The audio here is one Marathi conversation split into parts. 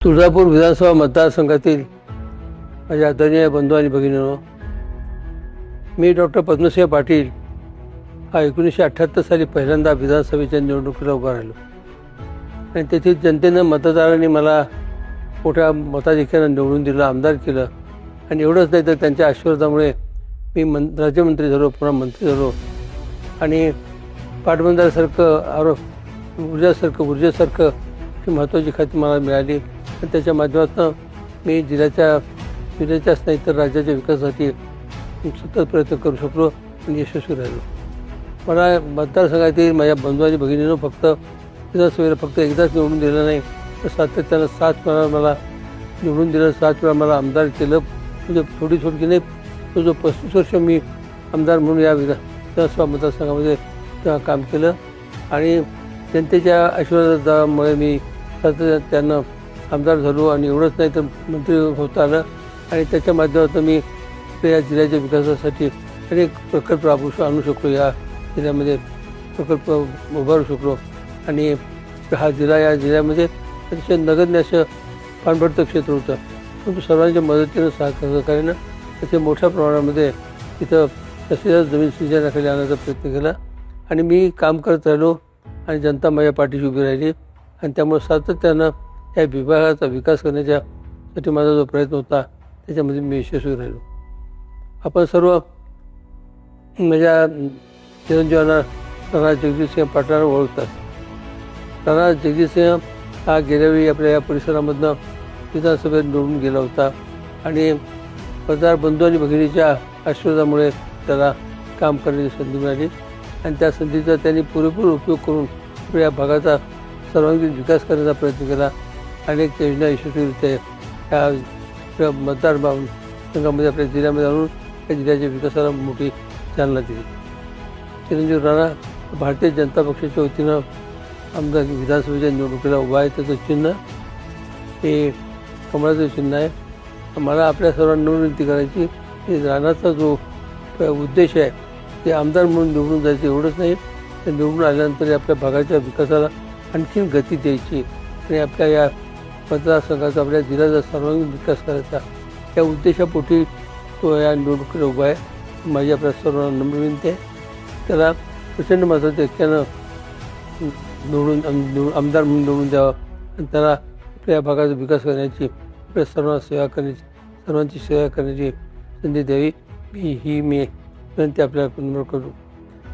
तुळजापूर विधानसभा मतदारसंघातील माझ्या आदरणीय बंधू आणि भगिनींनो, मी डॉक्टर पद्मसिंह पाटील हा 1978 साली पहिल्यांदा विधानसभेच्या निवडणुकीला उभा राहिलो आणि तेथील जनतेनं मतदारांनी मला मोठ्या मताधिक्यानं निवडून दिलं, आमदार केलं. आणि एवढंच नाही तर त्यांच्या आशीर्वादामुळे मी राज्यमंत्री झालो, पुन्हा मंत्री झालो आणि पाटबंधाऱ्यासारखं ऊर्जेसारखं ही महत्त्वाची खाती मला मिळाली. आणि त्याच्या माध्यमातून मी जिल्ह्याच्याच नाही तर राज्याच्या विकासासाठी सतत प्रयत्न करू शकलो आणि यशस्वी राहिलो. मला मतदारसंघातील माझ्या बंधू आणि भगिनींनो फक्त विधानसभेला फक्त एकदाच निवडून दिलं नाही, तर सातत्यानं 7 वेळा मला निवडून दिलं, 7 वेळा मला आमदार केलं. म्हणजे थोडी नाही, जो 35 वर्ष मी आमदार म्हणून या विधानसभा मतदारसंघामध्ये काम केलं आणि जनतेच्या आशीर्वादामुळे मी सातत्यानं आमदार झालो. आणि एवढंच नाही तर मंत्री होता आलं आणि त्याच्या माध्यमातून मी या जिल्ह्याच्या विकासासाठी अनेक प्रकल्प आणू शकलो, या जिल्ह्यामध्ये प्रकल्प उभारू शकलो. आणि हा या जिल्ह्यामध्ये अतिशय नगण्य असं पाणबडतं क्षेत्र होतं, परंतु सर्वांच्या मदतीनं सहकार्यानं त्याचे मोठ्या प्रमाणामध्ये तिथं तसेच जमीन सिंचनाखाली आणण्याचा प्रयत्न केला आणि मी काम करत राहिलो आणि जनता माझ्या पाठीशी उभी राहिली. आणि त्यामुळे सातत्यानं या विभागाचा विकास करण्यासाठी माझा जो प्रयत्न होता त्याच्यामध्ये मी यशस्वी राहिलो. आपण सर्व माझ्या चिरंजीवांना राणा जगजितसिंह पाटलांना ओळखतात. राणा जगजितसिंह हा गेल्यावेळी आपल्या या परिसरामधनं विधानसभेत निवडून गेला होता आणि मतदार बंधू आणि भगिनीच्या आशीर्वादामुळे त्याला काम करण्याची संधी मिळाली आणि त्या संधीचा त्यांनी पुरेपूर उपयोग करून या भागाचा सर्वांगीण विकास करण्याचा प्रयत्न केला. अनेक योजना यशस्वीरित्या या मतदार संघामध्ये आपल्या जिल्ह्यामध्ये आणून या जिल्ह्याच्या विकासाला मोठी चालना दिली. चिरंजीव राणा भारतीय जनता पक्षाच्या वतीनं आमदार विधानसभेच्या निवडणुकीला उभा आहे. त्याचं चिन्ह हे कमळाचं चिन्ह आहे. मला आपल्या सर्वांना विनंती करायची की राणाचा जो उद्देश आहे ते आमदार म्हणून निवडून जायचं एवढंच नाही, तर निवडून आल्यानंतर आपल्या भागाच्या विकासाला आणखीन गती द्यायची आणि आपल्या या मतदारसंघाचा आपल्या जिल्ह्याचा सर्वांगीण विकास करायचा या उद्देशापोटी तो या निवडणुकीला उभा आहे. माझी आपल्या सर्वांना नम्र विनंती आहे, त्याला प्रचंड मताच्या ऐक्यानं आमदार म्हणून निवडून द्यावं आणि त्याला आपल्या भागाचा विकास करण्याची, आपल्या सर्वांची सेवा करण्याची संधी द्यावी. मी विनंती आपल्या नम्र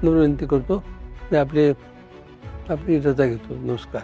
विनंती करतो आणि आपली रजा घेतो. नमस्कार.